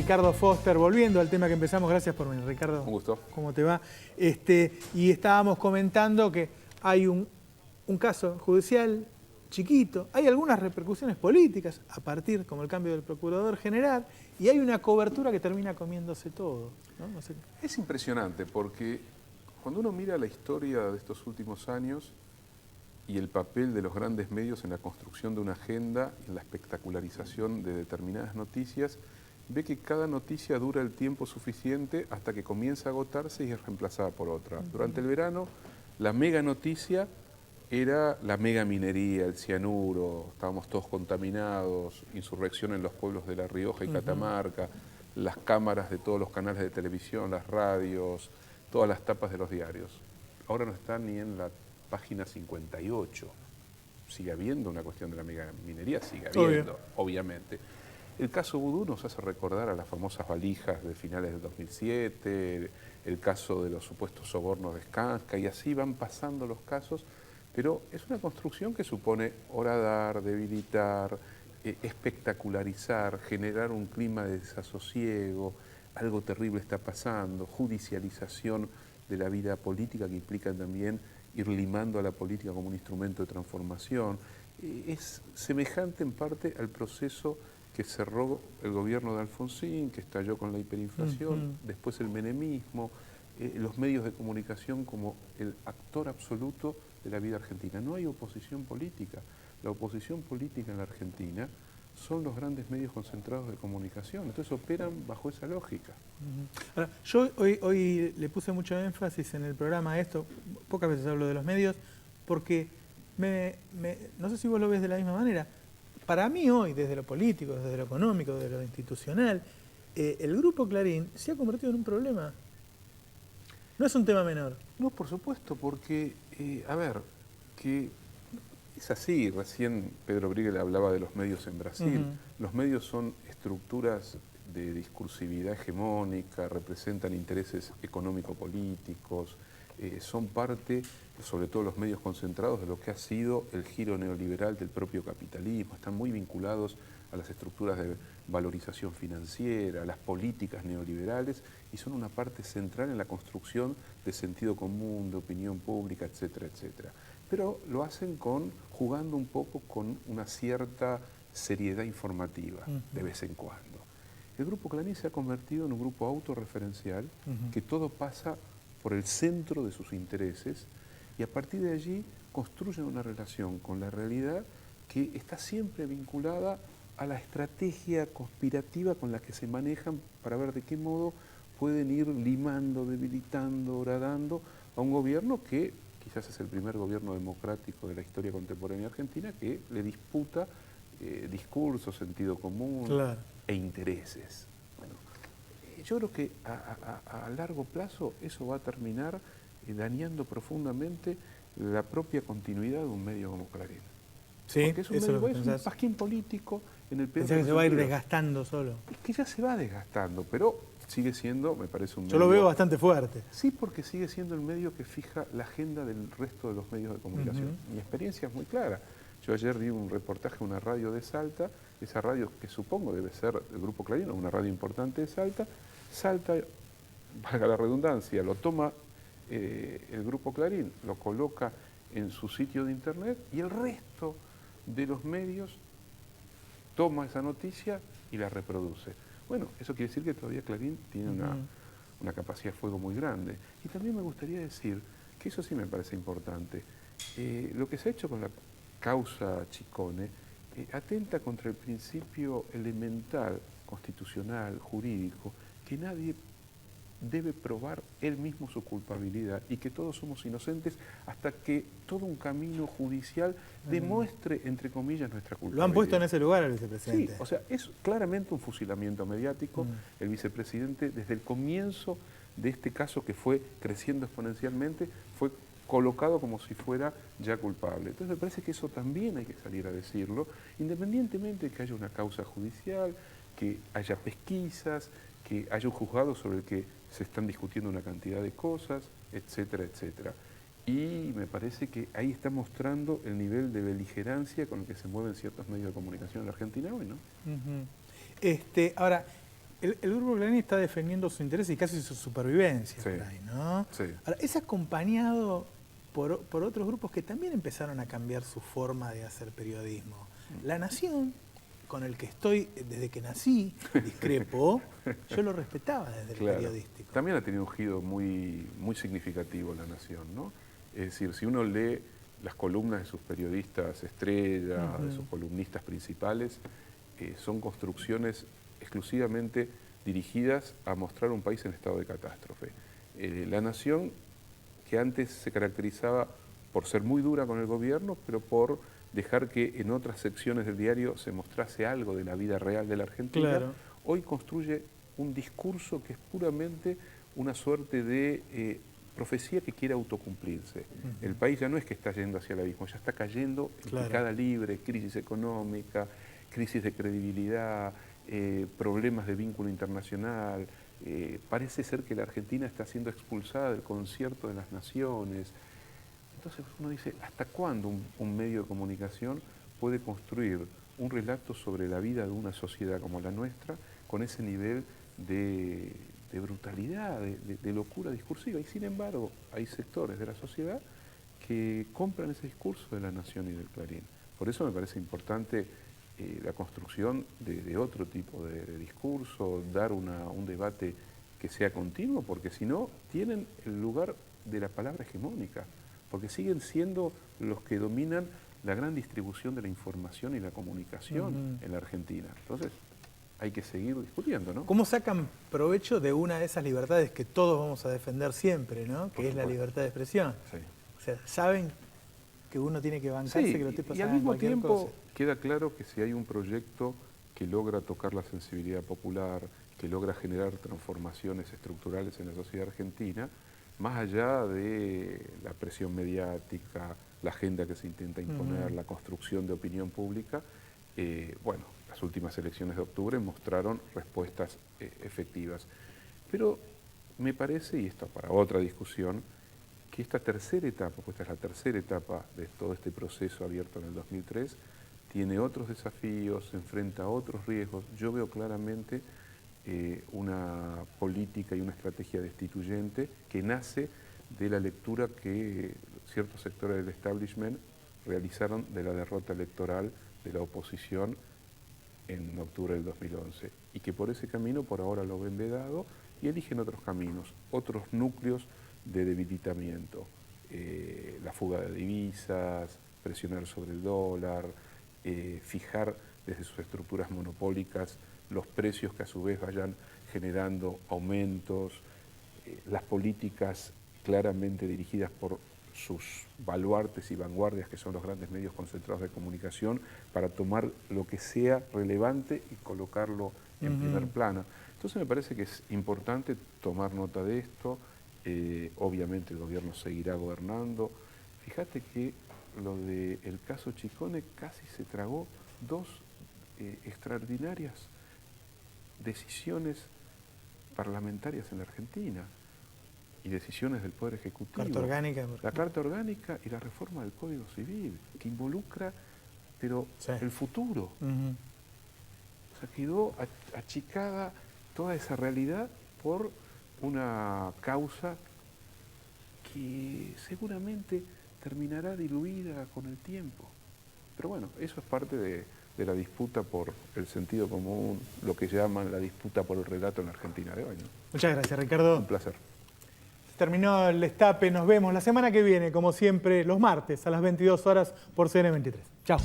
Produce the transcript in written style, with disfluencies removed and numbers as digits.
Ricardo Foster, volviendo al tema que empezamos. Gracias por venir, Ricardo. Un gusto. ¿Cómo te va? Y estábamos comentando que hay un caso judicial chiquito, hay algunas repercusiones políticas a partir, como el cambio del Procurador General, y hay una cobertura que termina comiéndose todo, ¿no? No sé. Es impresionante porque cuando uno mira la historia de estos últimos años y el papel de los grandes medios en la construcción de una agenda y en la espectacularización de determinadas noticias, ve que cada noticia dura el tiempo suficiente hasta que comienza a agotarse y es reemplazada por otra. Durante el verano, la mega noticia era la mega minería, el cianuro, estábamos todos contaminados, insurrección en los pueblos de La Rioja y Catamarca, las cámaras de todos los canales de televisión, las radios, todas las tapas de los diarios. Ahora no está ni en la página 58. Sigue habiendo una cuestión de la mega minería, sigue habiendo, obviamente. El caso Vudú nos hace recordar a las famosas valijas de finales del 2007, el caso de los supuestos sobornos de Skanska, y así van pasando los casos, pero es una construcción que supone horadar, debilitar, espectacularizar, generar un clima de desasosiego, algo terrible está pasando, judicialización de la vida política que implica también ir limando a la política como un instrumento de transformación. Es semejante en parte al proceso que cerró el gobierno de Alfonsín, que estalló con la hiperinflación, después el menemismo, los medios de comunicación como el actor absoluto de la vida argentina. No hay oposición política. La oposición política en la Argentina son los grandes medios concentrados de comunicación, entonces operan bajo esa lógica. Ahora, yo hoy le puse mucho énfasis en el programa a esto, pocas veces hablo de los medios, porque no sé si vos lo ves de la misma manera. Para mí hoy, desde lo político, desde lo económico, desde lo institucional, el Grupo Clarín se ha convertido en un problema. No es un tema menor. No, por supuesto, porque, a ver, que es así, recién Pedro Briegel hablaba de los medios en Brasil. Los medios son estructuras de discursividad hegemónica, representan intereses económico-políticos, son parte, sobre todo los medios concentrados, de lo que ha sido el giro neoliberal del propio capitalismo. Están muy vinculados a las estructuras de valorización financiera, a las políticas neoliberales, y son una parte central en la construcción de sentido común, de opinión pública, etcétera, etcétera. Pero lo hacen jugando un poco con una cierta seriedad informativa, de vez en cuando. El Grupo Clarín se ha convertido en un grupo autorreferencial, que todo pasa por el centro de sus intereses, y a partir de allí construyen una relación con la realidad que está siempre vinculada a la estrategia conspirativa con la que se manejan para ver de qué modo pueden ir limando, debilitando, horadando a un gobierno que quizás es el primer gobierno democrático de la historia contemporánea argentina que le disputa discurso, sentido común, claro, e intereses. Bueno, yo creo que a largo plazo eso va a terminar dañando profundamente la propia continuidad de un medio como Clarín. Sí, porque es un pasquín político en el peor. Pensás que se va a ir desgastando solo. Es que ya se va desgastando, pero sigue siendo, me parece, un medio... Yo lo veo bastante fuerte. Sí, porque sigue siendo el medio que fija la agenda del resto de los medios de comunicación. Mi experiencia es muy clara. Yo ayer vi un reportaje en una radio de Salta, esa radio que supongo debe ser el Grupo Clarín, una radio importante de Salta. Salta, valga la redundancia, lo toma el Grupo Clarín, lo coloca en su sitio de internet y el resto de los medios toma esa noticia y la reproduce. Bueno, eso quiere decir que todavía Clarín tiene una capacidad de fuego muy grande. Y también me gustaría decir, que eso sí me parece importante, lo que se ha hecho con la causa Chicone atenta contra el principio elemental, constitucional, jurídico, que nadie debe probar él mismo su culpabilidad y que todos somos inocentes hasta que todo un camino judicial demuestre, entre comillas, nuestra culpabilidad. Lo han puesto en ese lugar al vicepresidente. Sí, o sea, es claramente un fusilamiento mediático. El vicepresidente, desde el comienzo de este caso que fue creciendo exponencialmente, fue colocado como si fuera ya culpable. Entonces me parece que eso también hay que salir a decirlo, independientemente de que haya una causa judicial, que haya pesquisas, que haya un juzgado sobre el que se están discutiendo una cantidad de cosas, etcétera, etcétera. Y me parece que ahí está mostrando el nivel de beligerancia con el que se mueven ciertos medios de comunicación en la Argentina hoy, ¿no? Ahora, el Grupo Clarín está defendiendo su interés y casi su supervivencia, Sí. por ahí, ¿no? Sí. Ahora, es acompañado por otros grupos que también empezaron a cambiar su forma de hacer periodismo. La Nación, con el que estoy desde que nací, discrepo, yo lo respetaba desde el Claro. periodístico. También ha tenido un giro muy significativo La Nación, ¿no? Es decir, si uno lee las columnas de sus periodistas estrellas, de sus columnistas principales, son construcciones exclusivamente dirigidas a mostrar un país en estado de catástrofe. La Nación, que antes se caracterizaba por ser muy dura con el gobierno, pero por dejar que en otras secciones del diario se mostrase algo de la vida real de la Argentina, Claro. hoy construye un discurso que es puramente una suerte de profecía que quiere autocumplirse. El país ya no es que está yendo hacia el abismo, ya está cayendo en Claro. picada libre, crisis económica, crisis de credibilidad, problemas de vínculo internacional. Parece ser que la Argentina está siendo expulsada del concierto de las naciones. Entonces uno dice, ¿hasta cuándo un medio de comunicación puede construir un relato sobre la vida de una sociedad como la nuestra con ese nivel de brutalidad, de locura discursiva? Y sin embargo, hay sectores de la sociedad que compran ese discurso de La Nación y del Clarín. Por eso me parece importante la construcción de otro tipo de discurso, dar un debate que sea continuo, porque si no, tienen el lugar de la palabra hegemónica, porque siguen siendo los que dominan la gran distribución de la información y la comunicación en la Argentina. Entonces, hay que seguir discutiendo, ¿no? ¿Cómo sacan provecho de una de esas libertades que todos vamos a defender siempre, ¿no? Que Por es la supuesto. libertad de expresión. Sí. O sea, saben que uno tiene que bancarse, Sí, que los tipos y al hagan mismo cualquier tiempo cosa. queda claro que si hay un proyecto que logra tocar la sensibilidad popular, que logra generar transformaciones estructurales en la sociedad argentina, más allá de la presión mediática, la agenda que se intenta imponer, la construcción de opinión pública, bueno, las últimas elecciones de octubre mostraron respuestas efectivas. Pero me parece, y esto para otra discusión, que esta tercera etapa, pues esta es la tercera etapa de todo este proceso abierto en el 2003, tiene otros desafíos, se enfrenta a otros riesgos. Yo veo claramente una política y una estrategia destituyente que nace de la lectura que ciertos sectores del establishment realizaron de la derrota electoral de la oposición en octubre del 2011 y que por ese camino por ahora lo ven vedado y eligen otros caminos, otros núcleos de debilitamiento, la fuga de divisas, presionar sobre el dólar, fijar desde sus estructuras monopólicas los precios que a su vez vayan generando aumentos, las políticas claramente dirigidas por sus baluartes y vanguardias, que son los grandes medios concentrados de comunicación, para tomar lo que sea relevante y colocarlo en primer plano. Entonces me parece que es importante tomar nota de esto. Obviamente el gobierno seguirá gobernando. Fíjate que lo del caso Chicone casi se tragó dos extraordinarias decisiones parlamentarias en la Argentina y decisiones del Poder Ejecutivo. Carta orgánica. La Carta Orgánica y la reforma del Código Civil, que involucra, pero Sí. el futuro. O sea, quedó achicada toda esa realidad por una causa que seguramente terminará diluida con el tiempo. Pero bueno, eso es parte de la disputa por el sentido común, lo que llaman la disputa por el relato en la Argentina de hoy, ¿no? Muchas gracias, Ricardo. Un placer. Se terminó el destape, nos vemos la semana que viene, como siempre, los martes a las 22 horas por CN23. Chao.